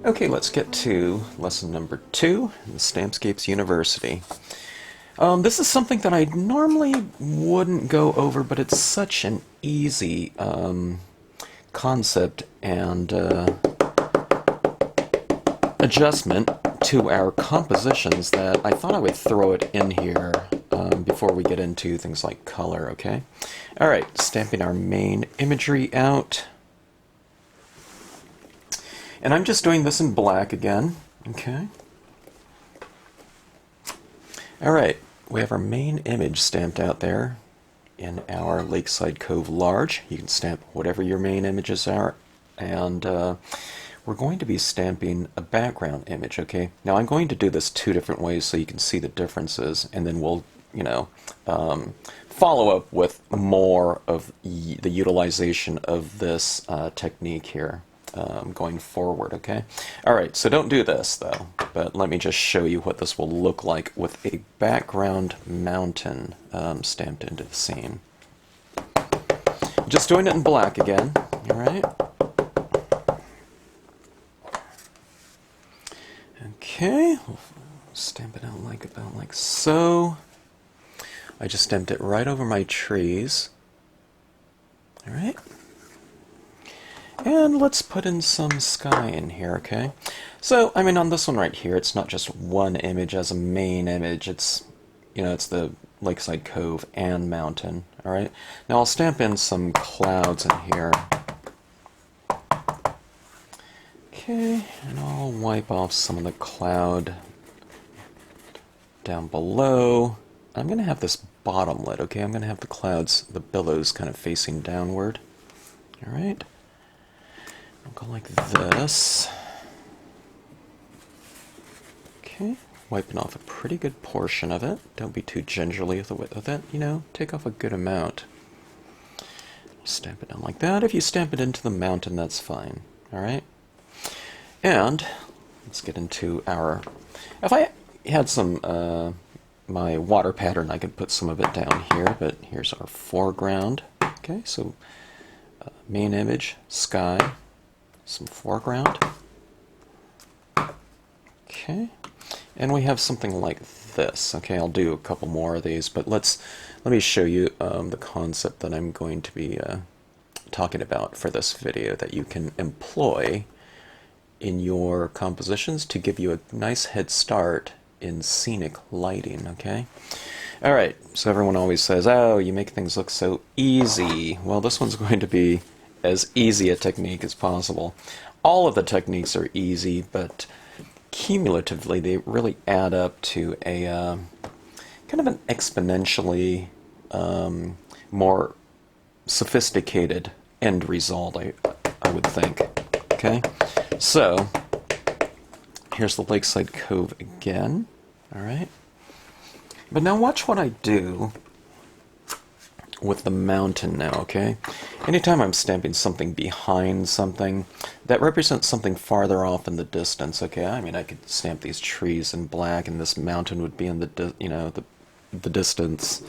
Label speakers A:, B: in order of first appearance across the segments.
A: Okay, let's get to lesson number 2 in the Stampscapes University. This is something that I normally wouldn't go over, but it's such an easy concept and adjustment to our compositions that I thought I would throw it in here before we get into things like color, okay? Alright, stamping our main imagery out. And I'm just doing this in black again, okay? Alright, we have our main image stamped out there in our Lakeside Cove Lg. You can stamp whatever your main images are, and we're going to be stamping a background image, okay? Now I'm going to do this 2 different ways so you can see the differences, and then we'll, follow up with more of the utilization of this technique here. Going forward, okay? Alright, so don't do this though, but let me just show you what this will look like with a background mountain stamped into the scene. Just doing it in black again, alright? Okay, stamp it out about like so. I just stamped it right over my trees. Alright? And let's put in some sky in here, okay? So, I mean, on this one right here, it's not just one image as a main image. It's, it's the Lakeside Cove and mountain, all right? Now I'll stamp in some clouds in here. Okay, and I'll wipe off some of the cloud down below. I'm going to have this bottom lit, okay? I'm going to have the clouds, the billows kind of facing downward, all right? I'll go like this. Okay, wiping off a pretty good portion of it. Don't be too gingerly with it, take off a good amount. Stamp it down like that. If you stamp it into the mountain, that's fine. Alright? And let's get into our... If I had some, my water pattern, I could put some of it down here, but here's our foreground. Okay, so main image, sky. Some foreground. Okay, and we have something like this. Okay, I'll do a couple more of these, but let me show you the concept that I'm going to be talking about for this video that you can employ in your compositions to give you a nice head start in scenic lighting. Okay. All right. So everyone always says, "Oh, you make things look so easy." Well, this one's going to be as easy a technique as possible. All of the techniques are easy, but cumulatively they really add up to a kind of an exponentially more sophisticated end result, I would think. Okay, so here's the Lakeside Cove again. All right, but now watch what I do with the mountain now, okay? Anytime I'm stamping something behind something, that represents something farther off in the distance, okay? I mean, I could stamp these trees in black, and this mountain would be in the distance.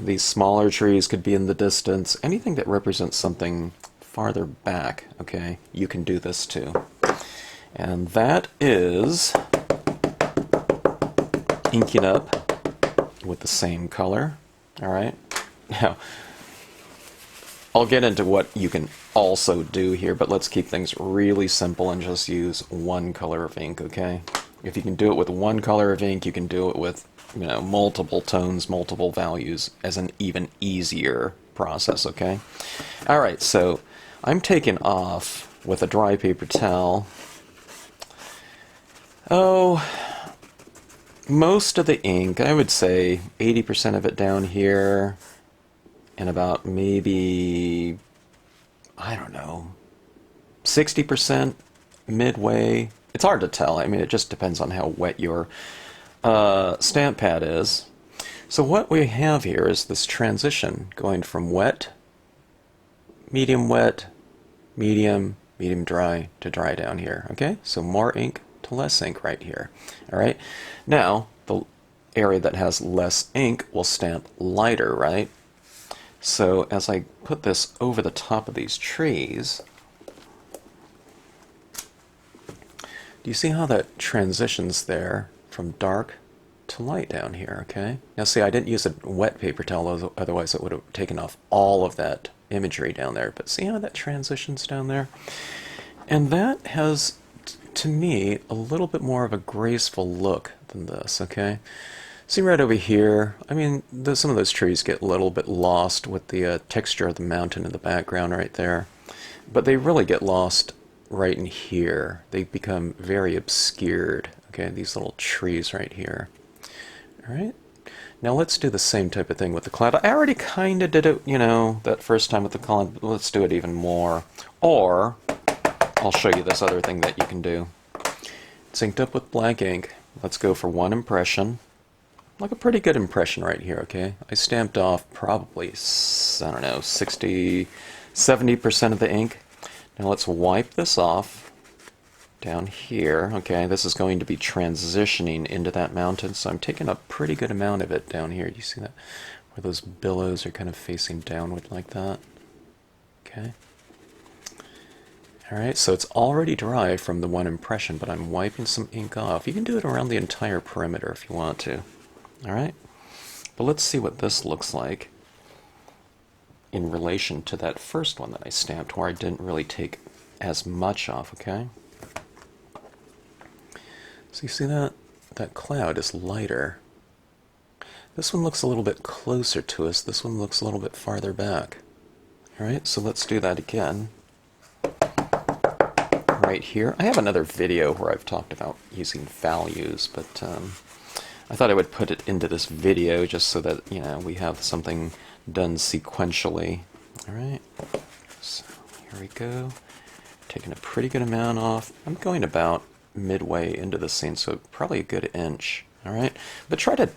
A: These smaller trees could be in the distance. Anything that represents something farther back, okay? You can do this too. And that is inking up with the same color. Alright, now I'll get into what you can also do here, but let's keep things really simple and just use one color of ink, okay? If you can do it with one color of ink, you can do it with, multiple tones, multiple values as an even easier process, okay? Alright, so I'm taking off with a dry paper towel. Most of the ink, I would say 80% of it down here, and about maybe, 60% midway. It's hard to tell. I mean, it just depends on how wet your stamp pad is. So what we have here is this transition going from wet, medium, medium dry to dry down here. Okay, so more ink to less ink right here. Alright, now the area that has less ink will stamp lighter, right? So as I put this over the top of these trees, Do you see how that transitions there from dark to light down here, okay? Now see, I didn't use a wet paper towel, otherwise it would have taken off all of that imagery down there. But see how that transitions down there? And that has, to me, a little bit more of a graceful look than this, okay? See right over here, I mean, some of those trees get a little bit lost with the texture of the mountain in the background right there. But they really get lost right in here. They become very obscured, okay, these little trees right here. All right, now let's do the same type of thing with the cloud. I already kind of did it, you know, that first time with the cloud, but let's do it even more. Or, I'll show you this other thing that you can do. It's inked up with black ink. Let's go for one impression. Like a pretty good impression right here, okay? I stamped off probably, I don't know, 60, 70% of the ink. Now let's wipe this off down here, okay? This is going to be transitioning into that mountain, so I'm taking a pretty good amount of it down here. Do you see that? Where those billows are kind of facing downward like that. Okay. Alright, so it's already dry from the one impression, but I'm wiping some ink off. You can do it around the entire perimeter if you want to. Alright, but let's see what this looks like in relation to that first one that I stamped where I didn't really take as much off, okay? So you see that? That cloud is lighter. This one looks a little bit closer to us. This one looks a little bit farther back. Alright, so let's do that again. Right here. I have another video where I've talked about using values, but I thought I would put it into this video just so that, you know, we have something done sequentially. Alright, so here we go. Taking a pretty good amount off. I'm going about midway into the scene, so probably a good inch. Alright, but try to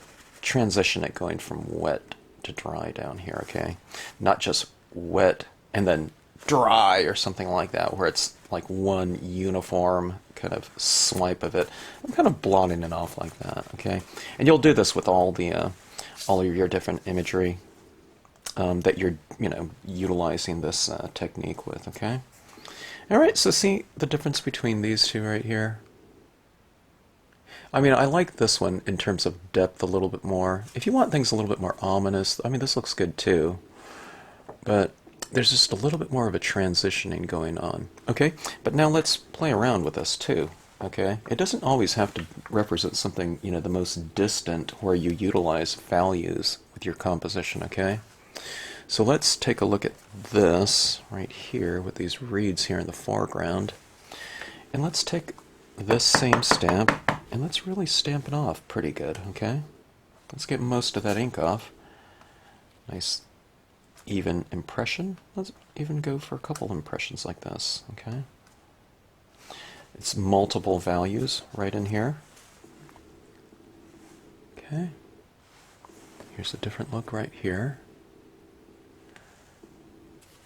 A: transition it going from wet to dry down here, okay? Not just wet and then dry or something like that, where it's like one uniform kind of swipe of it. I'm kind of blotting it off like that, okay? And you'll do this with all of your different imagery that you're, you know, utilizing this technique with, okay? All right, so see the difference between these two right here? I mean, I like this one in terms of depth a little bit more. If you want things a little bit more ominous, I mean, this looks good too. But there's just a little bit more of a transitioning going on. Okay, but now let's play around with this too. Okay, it doesn't always have to represent something, you know, the most distant where you utilize values with your composition, okay? So let's take a look at this right here with these reeds here in the foreground. And let's take this same stamp and let's really stamp it off pretty good, okay? Let's get most of that ink off. Nice even impression. Let's even go for a couple impressions like this, okay? It's multiple values right in here. Okay. Here's a different look right here.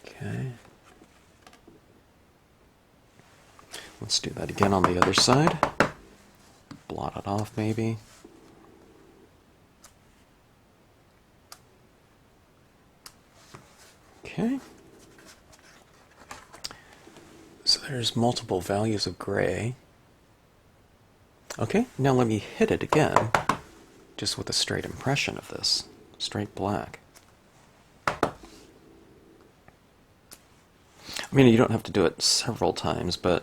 A: Okay. Let's do that again on the other side. Blot it off maybe. Okay. So there's multiple values of gray. Okay, now let me hit it again, just with a straight impression of this, straight black. I mean, you don't have to do it several times, but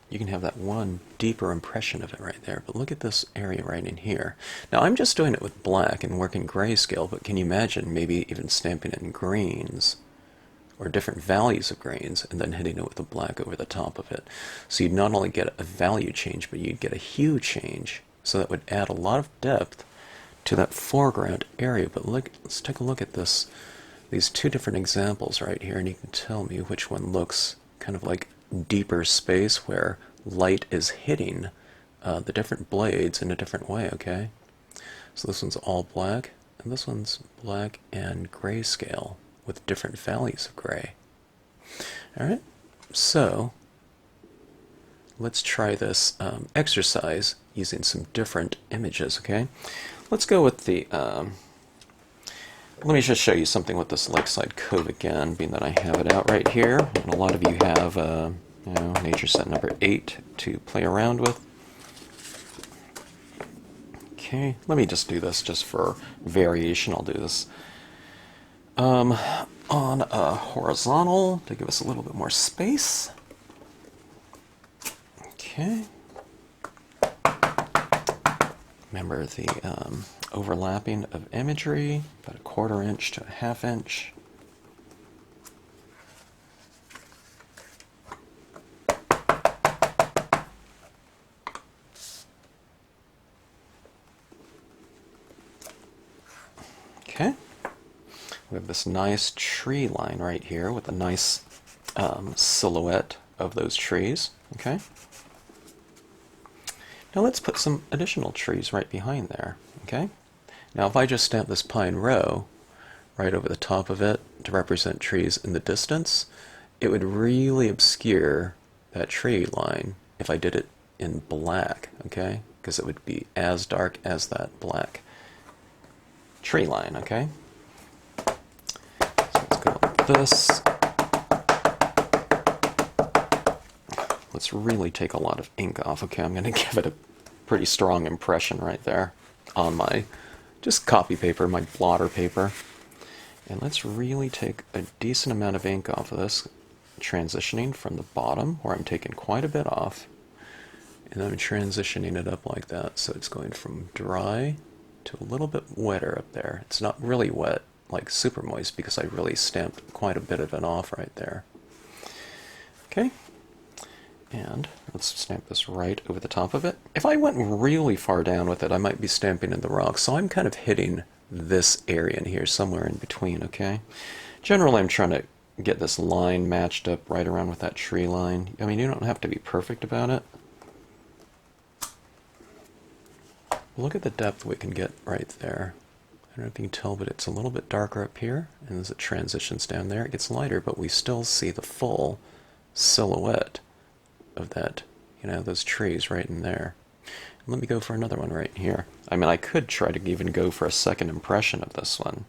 A: you can have that one deeper impression of it right there. But look at this area right in here. Now, I'm just doing it with black and working grayscale, but can you imagine maybe even stamping it in greens or different values of greens and then hitting it with the black over the top of it? So you'd not only get a value change, but you'd get a hue change. So that would add a lot of depth to that foreground area. But look, let's take a look at this. These two different examples right here, and you can tell me which one looks kind of like deeper space where light is hitting the different blades in a different way, okay? So this one's all black, and this one's black and grayscale with different values of gray. Alright, so let's try this exercise using some different images, okay? Let's go with the let me just show you something with this Lakeside Cove again, being that I have it out right here, and a lot of you have you know, nature set number 8 to play around with. Okay, let me just do this just for variation. I'll do this on a horizontal to give us a little bit more space. Okay. Remember the overlapping of imagery, about a 1/4 inch to a 1/2 inch. Okay. We have this nice tree line right here with a nice silhouette of those trees. Okay. Now let's put some additional trees right behind there. Okay. Now if I just stamp this pine row right over the top of it to represent trees in the distance, it would really obscure that tree line if I did it in black, okay? Because it would be as dark as that black tree line, okay? So let's go like this. Let's really take a lot of ink off, okay? I'm going to give it a pretty strong impression right there on my just copy paper, my blotter paper. And let's really take a decent amount of ink off of this, transitioning from the bottom, where I'm taking quite a bit off, and I'm transitioning it up like that, so it's going from dry to a little bit wetter up there. It's not really wet, like super moist, because I really stamped quite a bit of it off right there. Okay, and let's stamp this right over the top of it. If I went really far down with it, I might be stamping in the rocks, so I'm kind of hitting this area in here, somewhere in between, okay? Generally, I'm trying to get this line matched up right around with that tree line. I mean, you don't have to be perfect about it. Look at the depth we can get right there. I don't know if you can tell, but it's a little bit darker up here, and as it transitions down there, it gets lighter, but we still see the full silhouette of that, you know, those trees right in there. Let me go for another one right here. I mean, I could try to even go for a second impression of this one,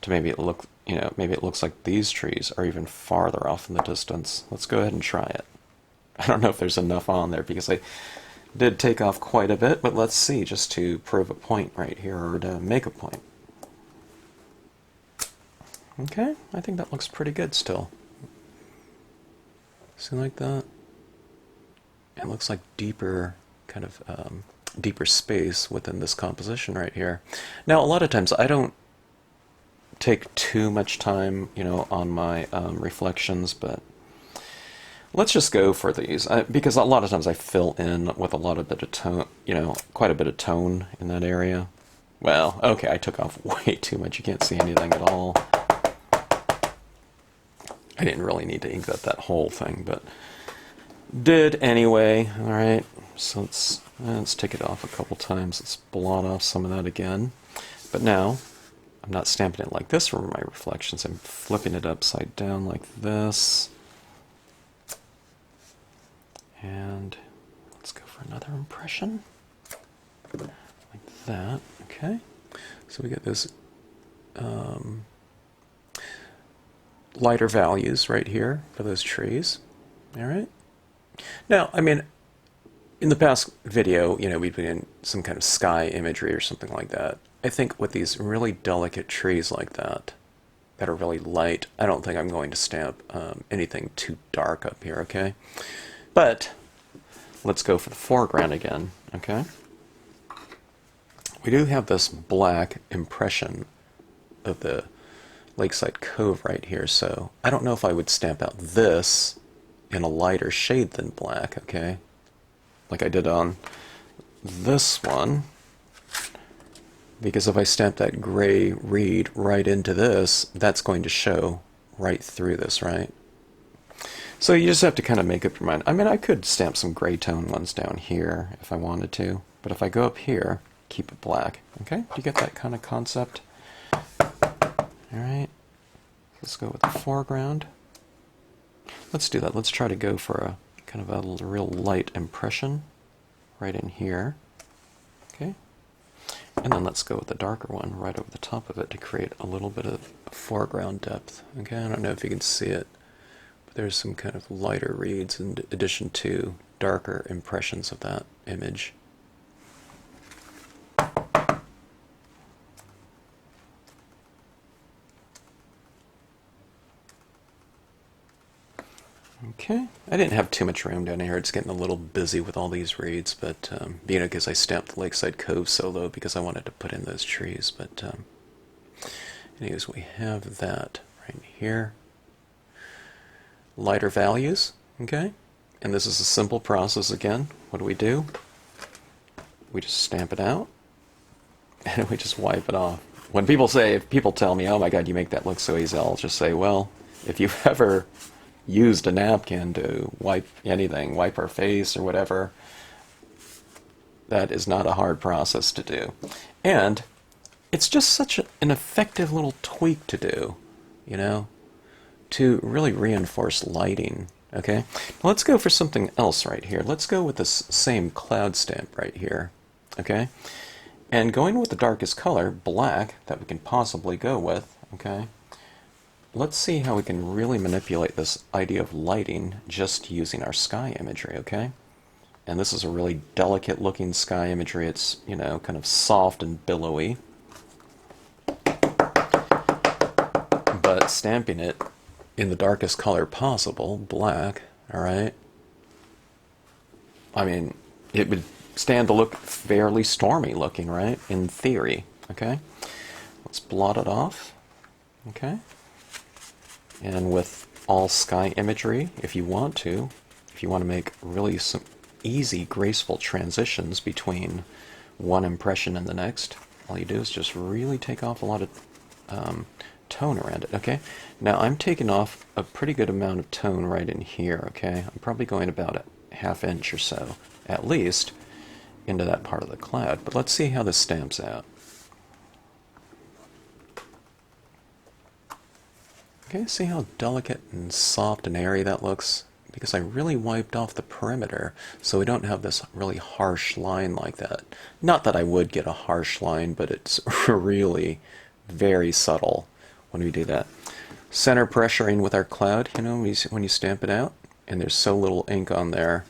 A: to maybe it look, you know, maybe it looks like these trees are even farther off in the distance. Let's go ahead and try it. I don't know if there's enough on there because I did take off quite a bit, but let's see, just to prove a point right here, or to make a point. Okay, I think that looks pretty good still. See, like that? It looks like deeper, kind of deeper space within this composition right here. Now, a lot of times I don't take too much time, you know, on my reflections, but let's just go for these, because a lot of times I fill in with a lot of bit of tone, you know, quite a bit of tone in that area. Well, okay, I took off way too much. You can't see anything at all. I didn't really need to ink that whole thing, but did anyway. All right, so let's take it off a couple times. Let's blot off some of that again. But now, I'm not stamping it like this for my reflections. I'm flipping it upside down like this. And let's go for another impression. Like that, okay. So we get those lighter values right here for those trees. All right. Now, I mean, in the past video, you know, we've been in some kind of sky imagery or something like that. I think with these really delicate trees like that are really light, I don't think I'm going to stamp anything too dark up here, okay? But let's go for the foreground again, okay? We do have this black impression of the Lakeside Cove right here, so I don't know if I would stamp out this in a lighter shade than black, okay? Like I did on this one, because if I stamp that gray reed right into this, that's going to show right through this, right? So you just have to kind of make up your mind. I mean, I could stamp some gray tone ones down here if I wanted to, but if I go up here, keep it black, okay? Do you get that kind of concept? All right, let's go with the foreground. Let's do that. Let's try to go for a kind of a real light impression right in here. Okay. And then let's go with the darker one right over the top of it to create a little bit of foreground depth. Okay, I don't know if you can see it, but there's some kind of lighter reads in addition to darker impressions of that image. Okay, I didn't have too much room down here. It's getting a little busy with all these reeds, but because I stamped the Lakeside Cove solo because I wanted to put in those trees. But anyways, we have that right here. Lighter values, okay? And this is a simple process again. What do? We just stamp it out, and we just wipe it off. When if people tell me, oh my god, you make that look so easy, I'll just say, well, if you've ever used a napkin to wipe anything, wipe our face or whatever, that is not a hard process to do. And it's just such an effective little tweak to do, you know, to really reinforce lighting. Okay, now let's go for something else right here. Let's go with this same cloud stamp right here. Okay, and going with the darkest color, black, that we can possibly go with. Okay, let's see how we can really manipulate this idea of lighting just using our sky imagery. Okay, and this is a really delicate looking sky imagery. It's, you know, kind of soft and billowy, but stamping it in the darkest color possible, black, alright? I mean, it would stand to look fairly stormy looking, right? In theory, okay? Let's blot it off, okay? And with all sky imagery, if you want to make really some easy, graceful transitions between one impression and the next, all you do is just really take off a lot of tone around it. Okay, now I'm taking off a pretty good amount of tone right in here. Okay, I'm probably going about a ½ inch or so at least into that part of the cloud, but let's see how this stamps out. Okay, see how delicate and soft and airy that looks? Because I really wiped off the perimeter so we don't have this really harsh line like that. Not that I would get a harsh line, but it's really very subtle when we do that. Center pressuring with our cloud, you know, when you stamp it out, and there's so little ink on there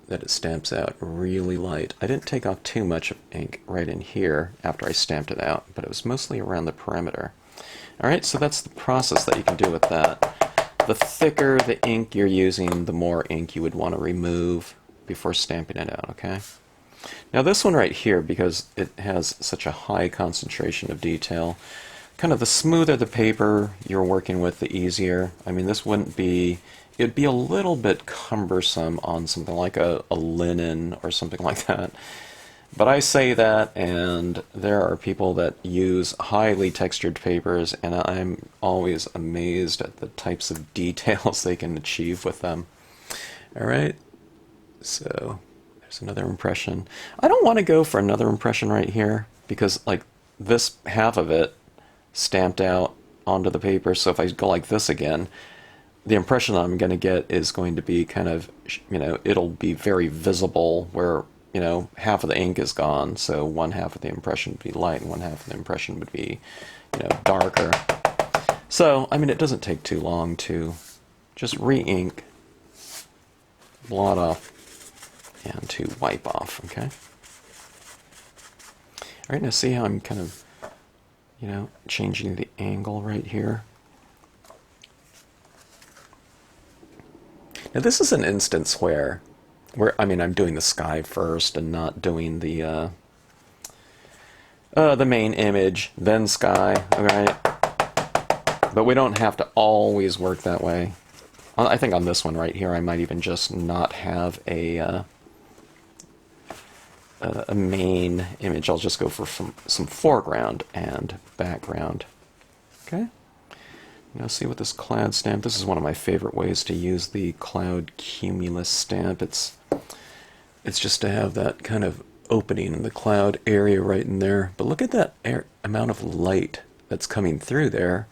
A: that it stamps out really light. I didn't take off too much of ink right in here after I stamped it out, but it was mostly around the perimeter. Alright, so that's the process that you can do with that. The thicker the ink you're using, the more ink you would want to remove before stamping it out, okay? Now this one right here, because it has such a high concentration of detail, kind of the smoother the paper you're working with, the easier. I mean, this wouldn't be, it'd be a little bit cumbersome on something like a linen or something like that. But I say that, and there are people that use highly textured papers, and I'm always amazed at the types of details they can achieve with them. Alright, so there's another impression. I don't want to go for another impression right here, because like this half of it stamped out onto the paper, so if I go like this again, the impression I'm going to get is going to be kind of, you know, it'll be very visible where, you know, half of the ink is gone, so one half of the impression would be light and one half of the impression would be, you know, darker. So, I mean, it doesn't take too long to just re-ink, blot off, and to wipe off, okay? Alright, now see how I'm kind of, you know, changing the angle right here. Now this is an instance where I mean, I'm doing the sky first and not doing the main image, then sky, alright? But we don't have to always work that way. I think on this one right here, I might even just not have a main image. I'll just go for some foreground and background. Okay? Now see with this cloud stamp, this is one of my favorite ways to use the cloud Cumulus stamp. It's just to have that kind of opening in the cloud area right in there. But look at that amount of light that's coming through there,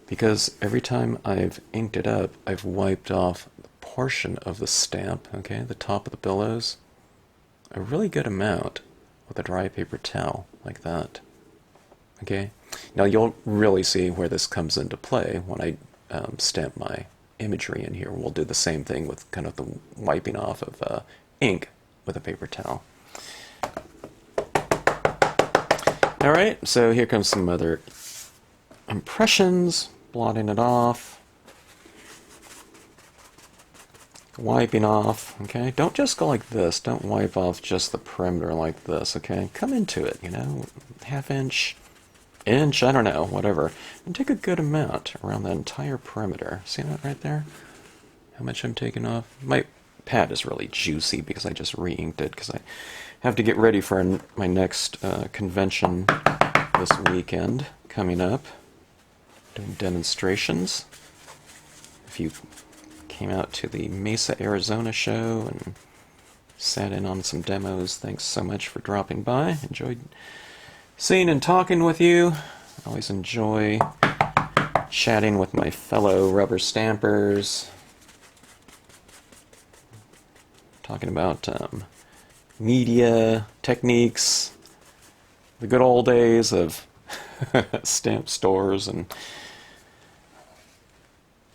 A: because every time I've inked it up, I've wiped off the portion of the stamp, okay, the top of the billows, a really good amount with a dry paper towel like that. Okay, now you'll really see where this comes into play when I stamp my imagery in here. We'll do the same thing with kind of the wiping off of ink with a paper towel. Alright, so here comes some other impressions, blotting it off, wiping off, okay? Don't just go like this. Don't wipe off just the perimeter like this, okay? Come into it, you know, half inch, inch, I don't know, whatever. And take a good amount around the entire perimeter. See that right there? How much I'm taking off? My pad is really juicy because I just re-inked it because I have to get ready for my next convention this weekend coming up, doing demonstrations. If you came out to the Mesa, Arizona show and sat in on some demos, thanks so much for dropping by. Enjoyed seeing and talking with you. I always enjoy chatting with my fellow rubber stampers, talking about media, techniques, the good old days of stamp stores and,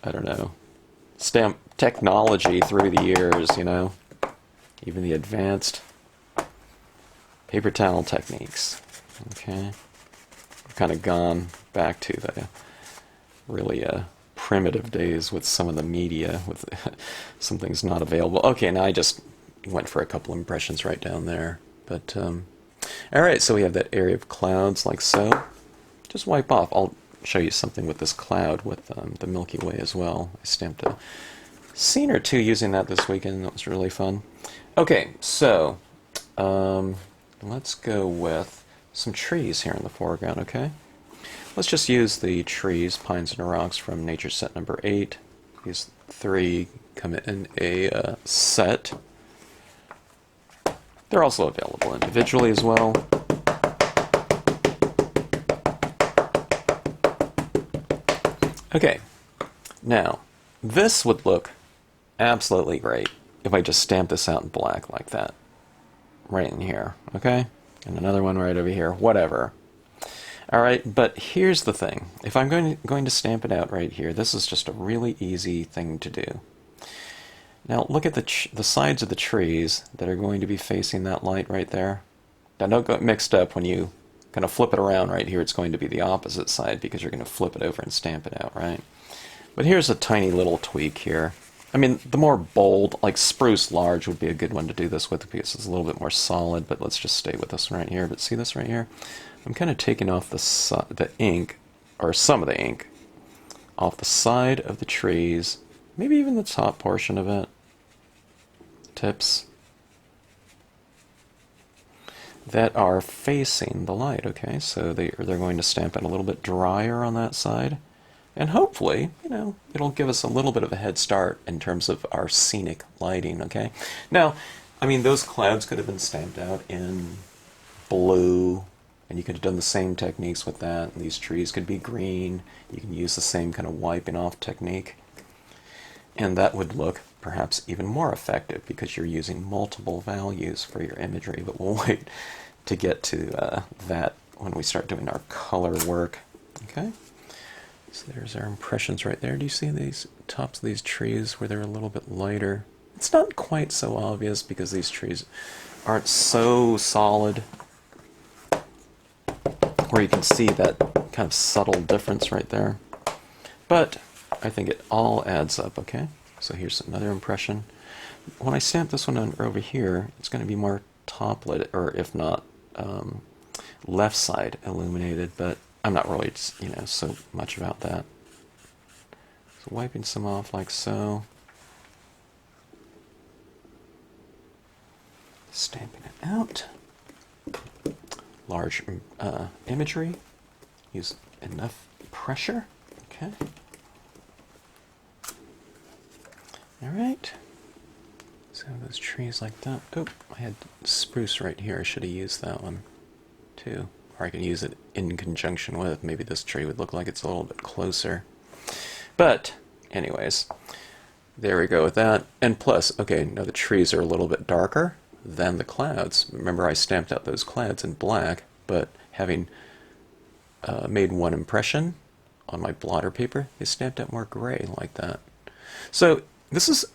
A: I don't know, stamp technology through the years, you know, even the advanced paper towel techniques. Okay, I've kind of gone back to the really primitive days with some of the media, with some things not available. Okay, now I just went for a couple impressions right down there. But, alright, so we have that area of clouds like so. Just wipe off. I'll show you something with this cloud with the Milky Way as well. I stamped a scene or two using that this weekend. That was really fun. Okay, so let's go with some trees here in the foreground, okay? Let's just use the trees, pines and rocks from nature set number 8. These 3 come in a set. They're also available individually as well. Okay, now this would look absolutely great if I just stamp this out in black like that, right in here, okay? And another one right over here, whatever. Alright, but here's the thing. If I'm going to stamp it out right here, this is just a really easy thing to do. Now look at the sides of the trees that are going to be facing that light right there. Now don't get mixed up when you kind of flip it around right here. It's going to be the opposite side because you're going to flip it over and stamp it out, right? But here's a tiny little tweak here. I mean, the more bold, like Spruce Lg would be a good one to do this with because it's a little bit more solid, but let's just stay with this one right here. But see this right here? I'm kind of taking off the ink, or some of the ink, off the side of the trees, maybe even the top portion of it, tips, that are facing the light, okay? So they're going to stamp it a little bit drier on that side. And hopefully, you know, it'll give us a little bit of a head start in terms of our scenic lighting, okay? Now, I mean, those clouds could have been stamped out in blue, and you could have done the same techniques with that. And these trees could be green. You can use the same kind of wiping off technique. And that would look perhaps even more effective because you're using multiple values for your imagery. But we'll wait to get to that when we start doing our color work, okay? So there's our impressions right there. Do you see these tops of these trees where they're a little bit lighter? It's not quite so obvious because these trees aren't so solid, where you can see that kind of subtle difference right there. But I think it all adds up, okay? So here's another impression. When I stamp this one over here, it's going to be more top-lit, or if not, left side illuminated, but I'm not really, you know, so much about that. So wiping some off like so. Stamping it out. Large imagery. Use enough pressure. Okay. Alright. So those trees like that. Oh, I had spruce right here. I should have used that one too. Or I can use it in conjunction with. Maybe this tree would look like it's a little bit closer. But, anyways, there we go with that. And plus, okay, now the trees are a little bit darker than the clouds. Remember, I stamped out those clouds in black, but having made one impression on my blotter paper, they stamped out more gray like that. So this is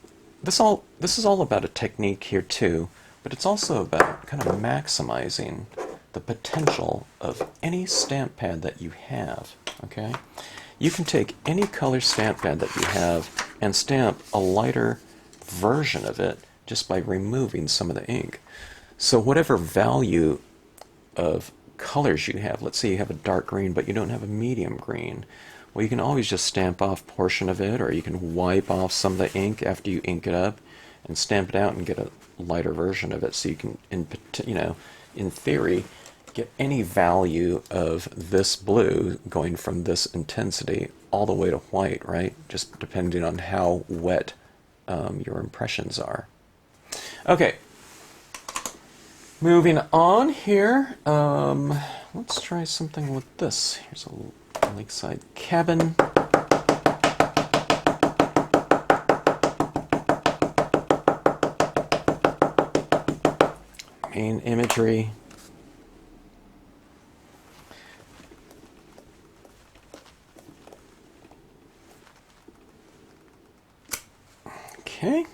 A: all about a technique here too, but it's also about kind of maximizing the potential of any stamp pad that you have. Okay, you can take any color stamp pad that you have and stamp a lighter version of it just by removing some of the ink. So whatever value of colors you have, let's say you have a dark green but you don't have a medium green, well, you can always just stamp off a portion of it, or you can wipe off some of the ink after you ink it up and stamp it out and get a lighter version of it, so you can, in theory, get any value of this blue going from this intensity all the way to white, right? Just depending on how wet your impressions are. Okay, moving on here. Let's try something with this. Here's a Lakeside Cabin. Main imagery. Okay.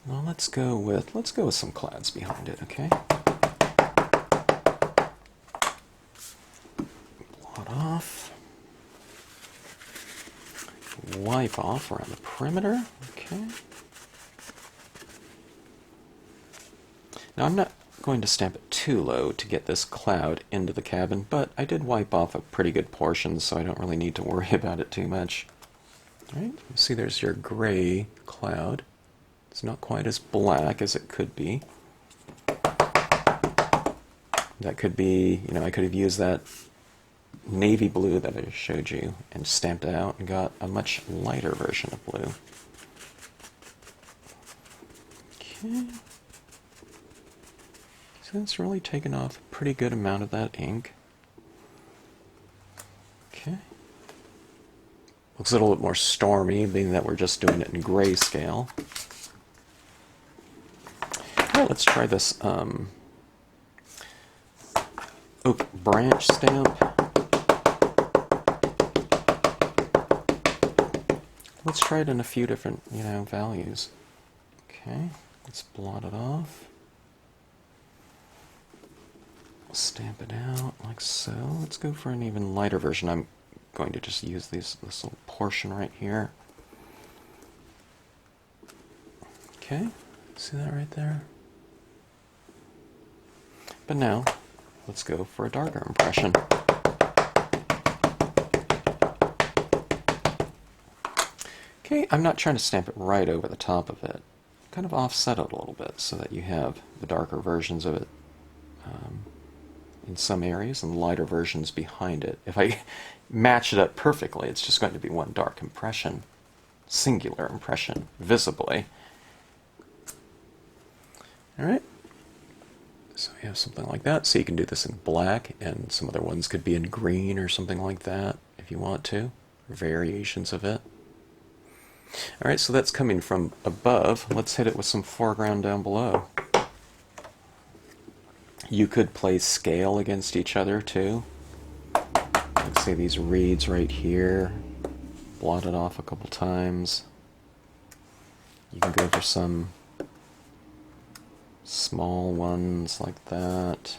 A: Well, let's go with some clouds behind it, okay? Blot off. Wipe off around the perimeter, okay? Now I'm not going to stamp it too low to get this cloud into the cabin, but I did wipe off a pretty good portion, so I don't really need to worry about it too much. All right, you see there's your gray cloud. It's not quite as black as it could be. That could be, I could have used that navy blue that I showed you and stamped it out and got a much lighter version of blue. Okay. So it's really taken off a pretty good amount of that ink. Okay. Looks a little bit more stormy, being that we're just doing it in grayscale. Well, let's try this oak branch stamp. Let's try it in a few different, values. Okay, let's blot it off. Stamp it out like so. Let's go for an even lighter version. I'm going to just use this little portion right here. Okay, see that right there? But now, let's go for a darker impression. Okay, I'm not trying to stamp it right over the top of it. Kind of offset it a little bit so that you have the darker versions of it in some areas and lighter versions behind it. If I match it up perfectly, it's just going to be one dark impression, singular impression, visibly. Alright, so we have something like that. So you can do this in black, and some other ones could be in green or something like that if you want to, or variations of it. Alright, so that's coming from above. Let's hit it with some foreground down below. You could play scale against each other too. Let's say these reeds right here, blot it off a couple times. You can go for some small ones like that.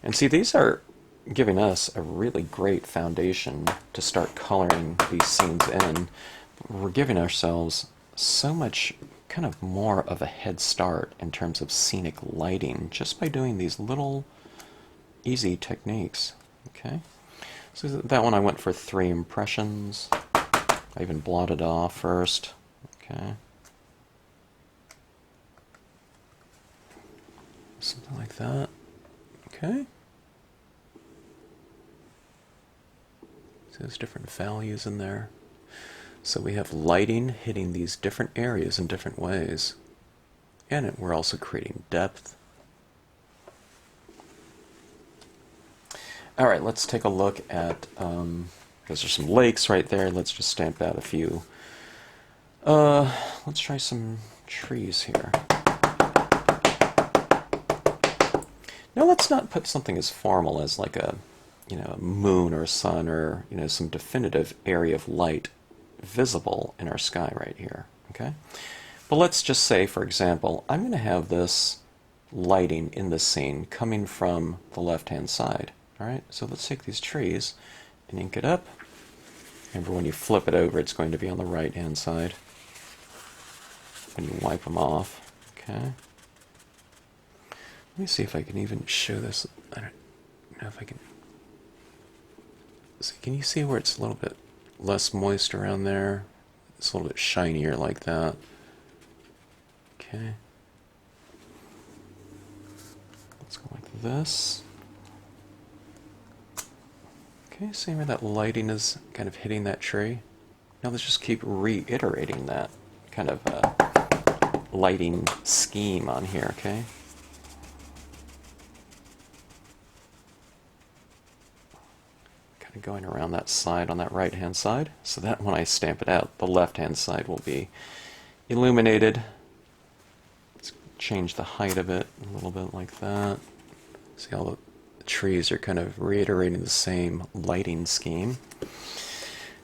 A: And see, these are giving us a really great foundation to start coloring these scenes in. We're giving ourselves so much kind of more of a head start in terms of scenic lighting just by doing these little easy techniques. Okay, so that one I went for 3 impressions. I even blotted off first. Okay, something like that. Okay, so there's different values in there. So we have lighting hitting these different areas in different ways. And we're also creating depth. Alright, let's take a look at, because there's some lakes right there, let's just stamp out a few. Let's try some trees here. Now let's not put something as formal as like a, a moon or a sun or, some definitive area of light visible in our sky right here, okay? But let's just say, for example, I'm going to have this lighting in this scene coming from the left-hand side, all right? So let's take these trees and ink it up. Remember, when you flip it over, it's going to be on the right-hand side when you wipe them off, okay? Let me see if I can even show this. I don't know if I can. So can you see where it's a little bit less moist around there? It's a little bit shinier like that. Okay. Let's go like this. Okay, see where that lighting is kind of hitting that tree? Now let's just keep reiterating that kind of lighting scheme on here, okay? Kind of going around that side on that right-hand side, so that when I stamp it out, the left-hand side will be illuminated. Let's change the height of it a little bit like that. See how the trees are kind of reiterating the same lighting scheme.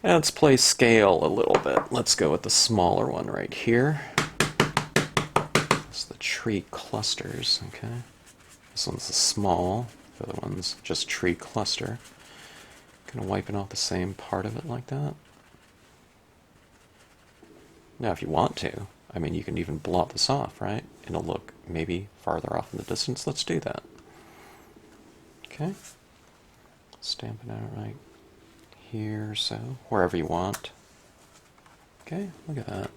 A: And let's play scale a little bit. Let's go with the smaller one right here. It's the tree clusters, okay? This one's the small, the other one's just tree cluster. Kind of wiping off the same part of it like that. Now if you want to, I mean, you can even blot this off, right? It'll look maybe farther off in the distance. Let's do that. Okay. Stamp it out right here, so wherever you want. Okay, look at that.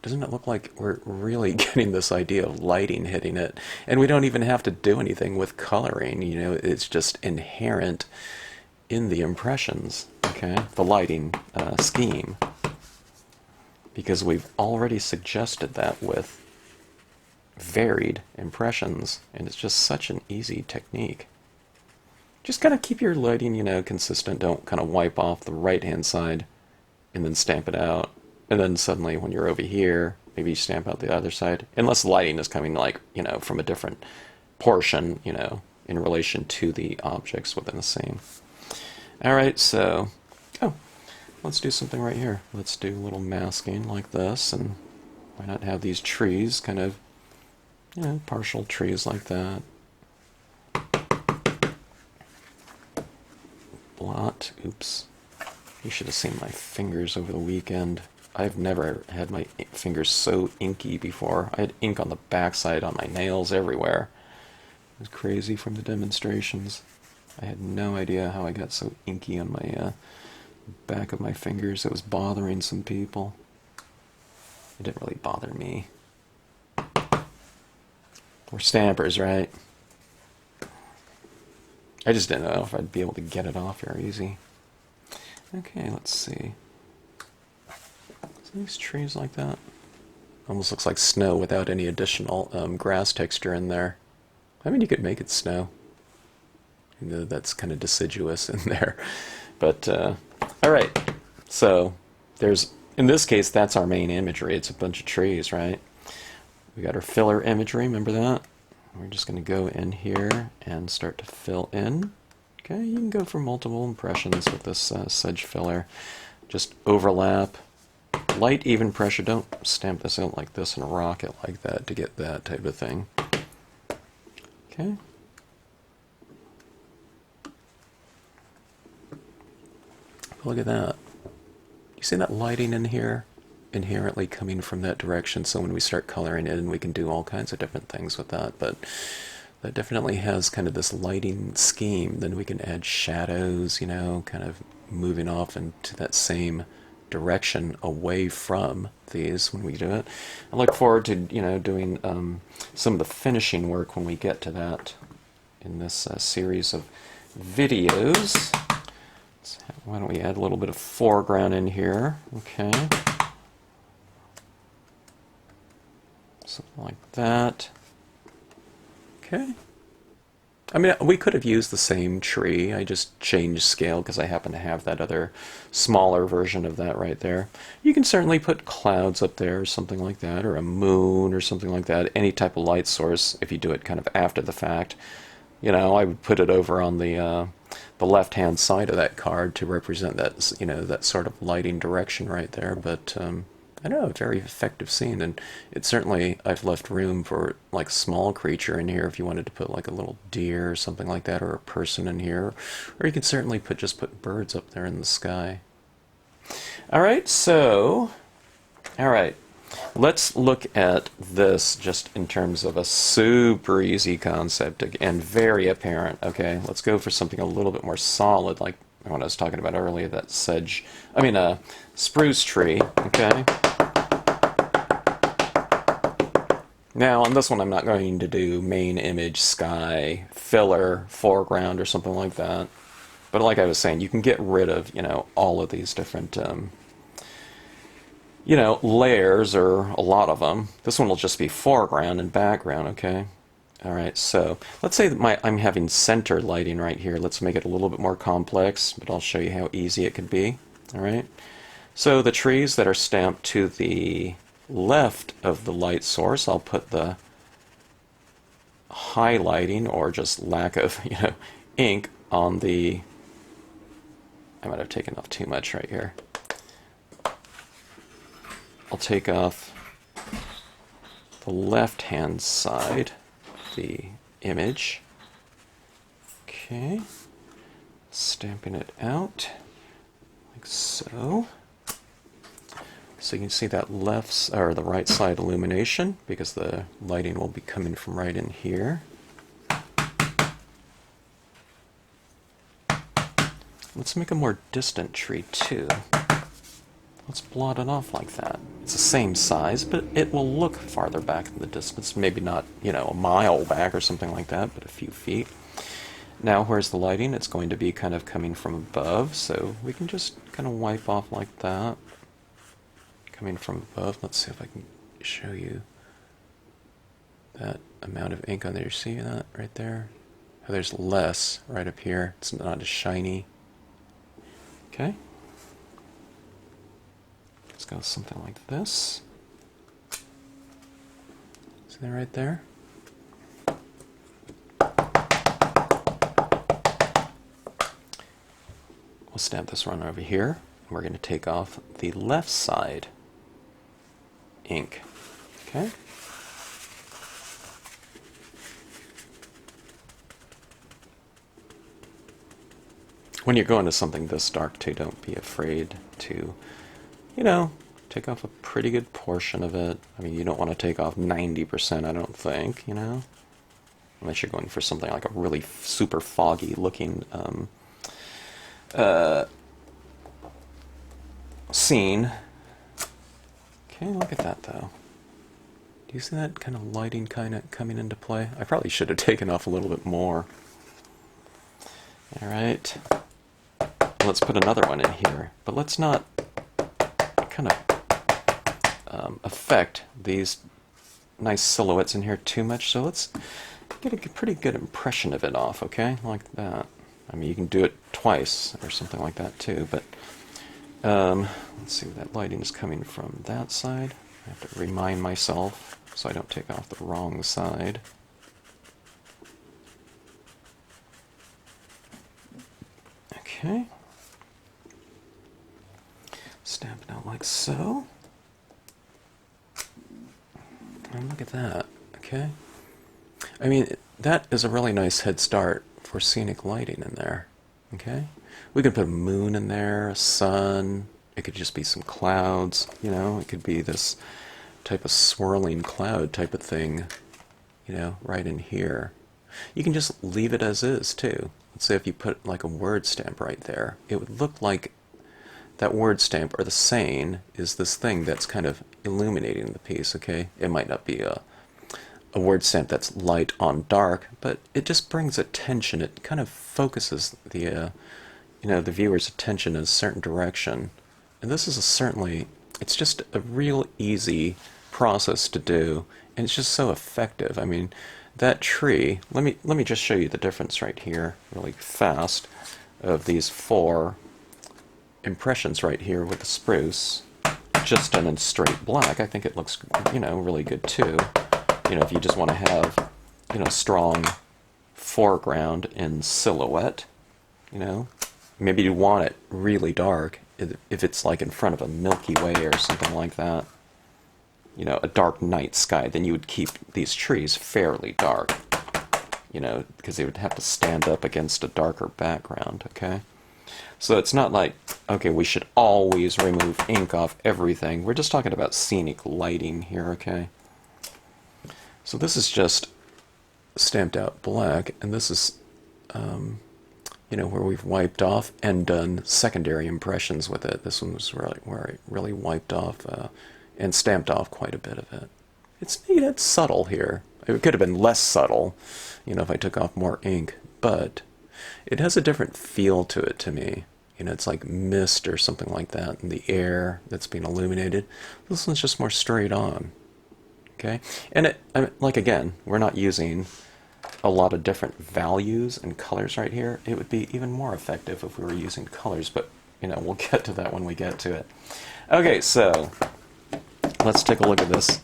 A: Doesn't it look like we're really getting this idea of lighting hitting it? And we don't even have to do anything with coloring, it's just inherent in the impressions, okay? The lighting scheme. Because we've already suggested that with varied impressions, and it's just such an easy technique. Just kind of keep your lighting, consistent. Don't kind of wipe off the right-hand side and then stamp it out. And then suddenly when you're over here, maybe you stamp out the other side. Unless lighting is coming like, from a different portion, in relation to the objects within the scene. Alright, so, let's do something right here. Let's do a little masking like this, and why not have these trees kind of, partial trees like that. Blot, oops. You should have seen my fingers over the weekend. I've never had my fingers so inky before. I had ink on the backside, on my nails, everywhere. It was crazy from the demonstrations. I had no idea how I got so inky on my back of my fingers. It was bothering some people. It didn't really bother me. We're stampers, right? I just didn't know if I'd be able to get it off very easy. Okay, let's see. These trees like that. Almost looks like snow without any additional grass texture in there. I mean, you could make it snow. That's kind of deciduous in there. But, alright. So, in this case, that's our main imagery. It's a bunch of trees, right? We got our filler imagery, remember that? We're just going to go in here and start to fill in. Okay, you can go for multiple impressions with this Sedge Filler. Just overlap. Light, even pressure. Don't stamp this out like this and rock it like that to get that type of thing. Okay. Look at that. You see that lighting in here? Inherently coming from that direction, so when we start coloring it, and we can do all kinds of different things with that, but that definitely has kind of this lighting scheme. Then we can add shadows, kind of moving off into that same direction away from these when we do it. I look forward to doing some of the finishing work when we get to that in this series of videos. Why don't we add a little bit of foreground in here? Okay, something like that. Okay, I mean, we could have used the same tree. I just changed scale because I happen to have that other smaller version of that right there. You can certainly put clouds up there or something like that, or a moon or something like that. Any type of light source, if you do it kind of after the fact. You know, I would put it over on the left-hand side of that card to represent that, you know, that sort of lighting direction right there. But I don't know, very effective scene, and it certainly, I've left room for like small creature in here if you wanted to put like a little deer or something like that, or a person in here, or you could certainly just put birds up there in the sky. All right, so, all right, let's look at this just in terms of a super easy concept and very apparent. Okay, let's go for something a little bit more solid, like what I was talking about earlier, that spruce tree. Okay. Now on this one I'm not going to do main image, sky, filler, foreground, or something like that. But like I was saying, you can get rid of, you know, all of these different, you know, layers, or a lot of them. This one will just be foreground and background, okay? Alright, so let's say that I'm having center lighting right here. Let's make it a little bit more complex, but I'll show you how easy it could be. Alright, so the trees that are stamped to the left of the light source, I'll put the highlighting, or just lack of, you know, ink on the... I might have taken off too much right here. I'll take off the left-hand side of the image. Okay, stamping it out like so. So you can see that the right side illumination, because the lighting will be coming from right in here. Let's make a more distant tree too. Let's blot it off like that. It's the same size, but it will look farther back in the distance. Maybe not, you know, a mile back or something like that, but a few feet. Now, where's the lighting? It's going to be kind of coming from above, so we can just kind of wipe off like that. Coming from above. Let's see if I can show you that amount of ink on there. You see that right there? Oh, there's less right up here. It's not as shiny. Okay. Let's go with something like this. See that right there? We'll stamp this one over here. We're going to take off the left side ink. Okay. When you're going to something this dark too, don't be afraid to, you know, take off a pretty good portion of it. I mean, you don't want to take off 90%, I don't think, you know, unless you're going for something like a really super foggy looking scene. Okay, look at that though. Do you see that kind of lighting kind of coming into play? I probably should have taken off a little bit more. Alright. Let's put another one in here. But let's not kind of affect these nice silhouettes in here too much. So let's get a pretty good impression of it off, okay? Like that. I mean, you can do it twice or something like that too, but let's see, that lighting is coming from that side. I have to remind myself so I don't take off the wrong side. Okay. Stamp it out like so. And look at that, okay? I mean, that is a really nice head start for scenic lighting in there, okay? We could put a moon in there, a sun, it could just be some clouds, you know, it could be this type of swirling cloud type of thing, you know, right in here. You can just leave it as is too. Let's say if you put like a word stamp right there, it would look like that word stamp or the saying is this thing that's kind of illuminating the piece, okay? It might not be a word stamp that's light on dark, but it just brings attention. It kind of focuses the, you know, the viewer's attention in a certain direction. And this is certainly, it's just a real easy process to do, and it's just so effective. I mean, that tree, let me just show you the difference right here really fast of these 4 impressions right here with the spruce, just done in straight black. I think it looks, you know, really good too. You know, if you just want to have, you know, strong foreground in silhouette, you know, maybe you want it really dark if it's like in front of a Milky Way or something like that, you know, a dark night sky, then you would keep these trees fairly dark, you know, because they would have to stand up against a darker background, okay? So it's not like, okay, we should always remove ink off everything. We're just talking about scenic lighting here, okay? So this is just stamped out black, and this is, you know, where we've wiped off and done secondary impressions with it. This one was really where I really wiped off and stamped off quite a bit of it. It's, you know, it's subtle here. It could have been less subtle, you know, if I took off more ink, but it has a different feel to it to me. You know, it's like mist or something like that in the air that's being illuminated. This one's just more straight on. Okay? And it, like, again, we're not using a lot of different values and colors right here. It would be even more effective if we were using colors, but, you know, we'll get to that when we get to it. Okay, so let's take a look at this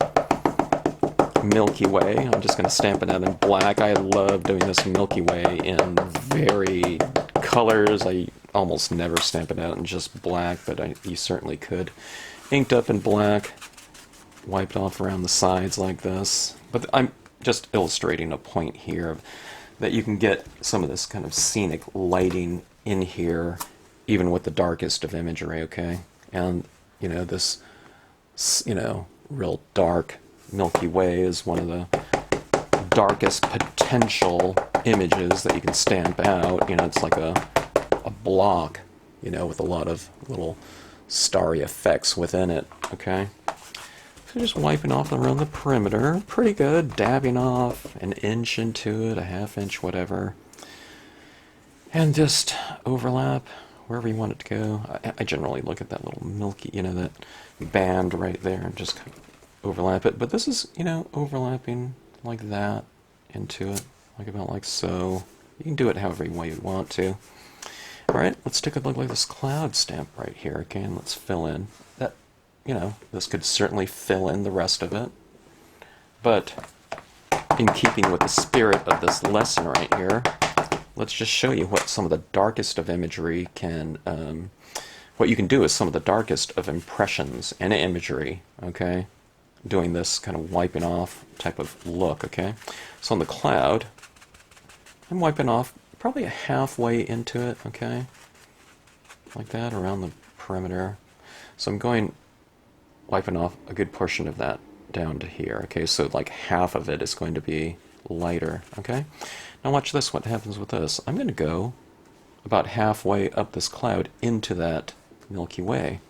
A: Milky Way. I'm just going to stamp it out in black. I love doing this Milky Way in varied colors. I almost never stamp it out in just black, but you certainly could. Inked up in black, wiped off around the sides like this. But I'm just illustrating a point here that you can get some of this kind of scenic lighting in here, even with the darkest of imagery, okay? And, you know, this, you know, real dark Milky Way is one of the darkest potential images that you can stamp out. You know, it's like a block, you know, with a lot of little starry effects within it, okay? So just wiping off around the perimeter, pretty good, dabbing off an inch into it, a half inch, whatever. And just overlap wherever you want it to go. I generally look at that little milky, you know, that band right there and just kind of overlap it. But this is, you know, overlapping like that into it, like about like so. You can do it however way you want to. Alright, let's take a look at this cloud stamp right here, okay, and let's fill in. That, you know, this could certainly fill in the rest of it. But in keeping with the spirit of this lesson right here, let's just show you what some of the darkest of imagery can, what you can do is some of the darkest of impressions and imagery, okay? Doing this kind of wiping off type of look, okay? So on the cloud, I'm wiping off probably a halfway into it, okay? Like that, around the perimeter. So I'm going, wiping off a good portion of that down to here, okay? So like half of it is going to be lighter, okay? Now watch this, what happens with this. I'm going to go about halfway up this cloud into that Milky Way.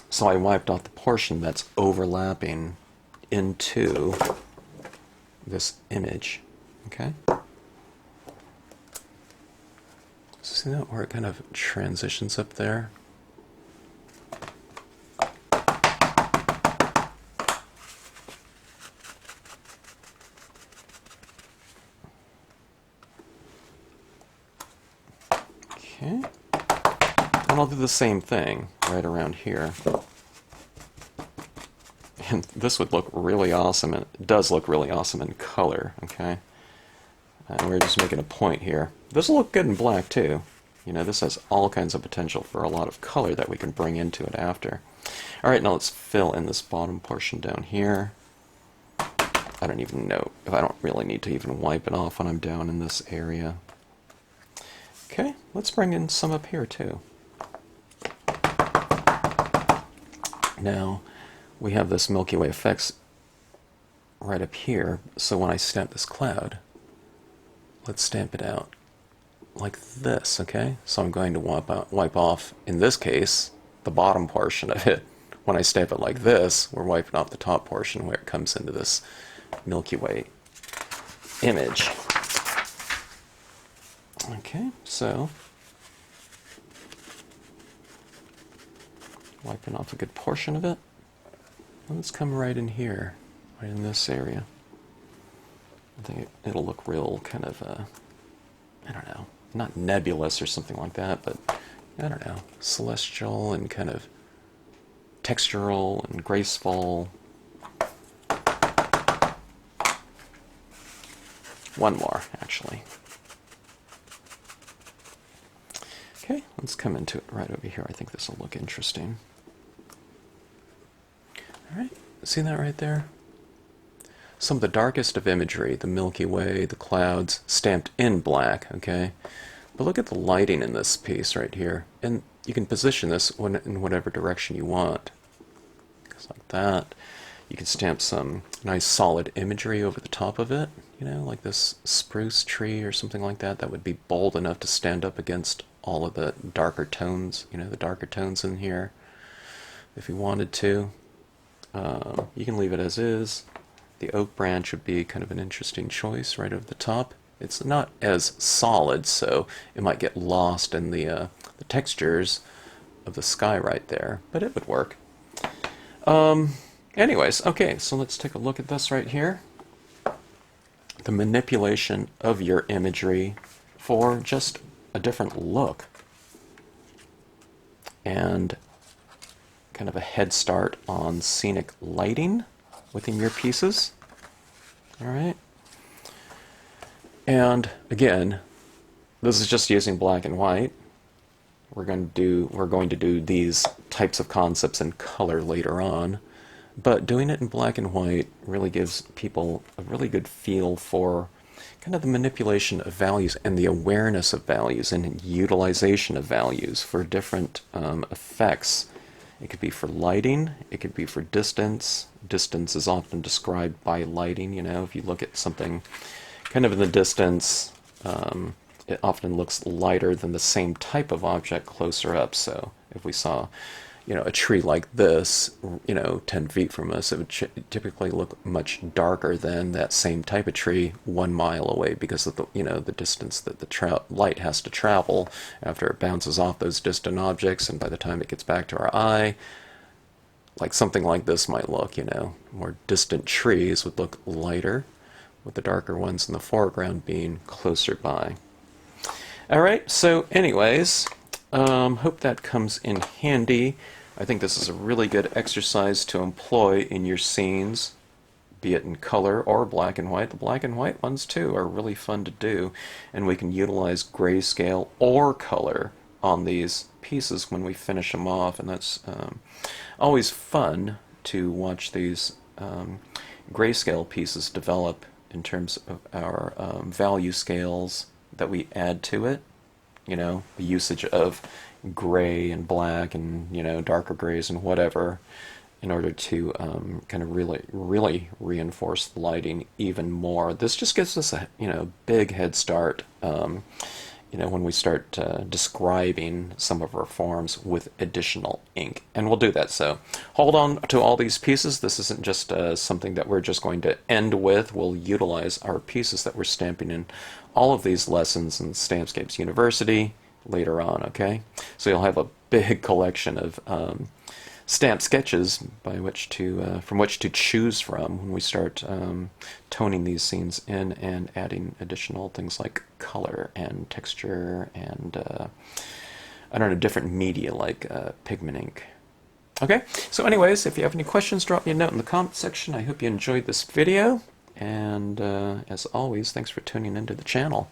A: So I wiped off the portion that's overlapping into this image, okay? See that where it kind of transitions up there? Okay. And I'll do the same thing right around here. And this would look really awesome, and it does look really awesome in color, okay? And we're just making a point here. This will look good in black too. You know, this has all kinds of potential for a lot of color that we can bring into it after. Alright, now let's fill in this bottom portion down here. I don't even know if I don't really need to even wipe it off when I'm down in this area. Okay, let's bring in some up here too. Now, we have this Milky Way effects right up here, so when I stamp this cloud, let's stamp it out like this, okay? So I'm going to wipe off, in this case, the bottom portion of it. When I stamp it like this, we're wiping off the top portion where it comes into this Milky Way image. Okay, so wiping off a good portion of it. Let's come right in here, right in this area. think it'll look real kind of, I don't know, not nebulous or something like that, but I don't know, celestial and kind of textural and graceful. One more, actually. Okay, let's come into it right over here. I think this will look interesting. All right, see that right there? Some of the darkest of imagery, the Milky Way, the clouds, stamped in black, okay? But look at the lighting in this piece right here. And you can position this in whatever direction you want. Just like that. You can stamp some nice solid imagery over the top of it, you know, like this spruce tree or something like that. That would be bold enough to stand up against all of the darker tones, you know, the darker tones in here, if you wanted to. You can leave it as is. The oak branch would be kind of an interesting choice right over the top. It's not as solid, so it might get lost in the textures of the sky right there, but it would work. Anyways, okay, so let's take a look at this right here. The manipulation of your imagery for just a different look. And kind of a head start on scenic lighting within your pieces. All right. And again, this is just using black and white. We're going to do these types of concepts in color later on, but doing it in black and white really gives people a really good feel for kind of the manipulation of values and the awareness of values and utilization of values for different effects. It could be for lighting, it could be for distance. Distance is often described by lighting, you know, if you look at something kind of in the distance, it often looks lighter than the same type of object closer up. So if we saw, you know, a tree like this, you know, 10 feet from us, it would typically look much darker than that same type of tree 1 mile away because of the, you know, the distance that the light has to travel after it bounces off those distant objects, and by the time it gets back to our eye, like something like this might look, you know, more distant trees would look lighter, with the darker ones in the foreground being closer by. All right, so anyways, hope that comes in handy. I think this is a really good exercise to employ in your scenes, be it in color or black and white. The black and white ones too are really fun to do, and we can utilize grayscale or color on these pieces when we finish them off, and that's always fun to watch these grayscale pieces develop in terms of our value scales that we add to it. You know, the usage of gray and black and, you know, darker grays and whatever in order to kind of really reinforce the lighting even more. This just gives us a, you know, big head start, you know, when we start describing some of our forms with additional ink. And we'll do that. So hold on to all these pieces. This isn't just something that we're just going to end with. We'll utilize our pieces that we're stamping in all of these lessons in Stampscapes University later on, okay? So you'll have a big collection of stamp sketches by which to from which to choose from when we start toning these scenes in and adding additional things like color and texture and I don't know, different media like pigment ink. Okay, so anyways, if you have any questions, drop me a note in the comment section. I hope you enjoyed this video, and as always, thanks for tuning into the channel.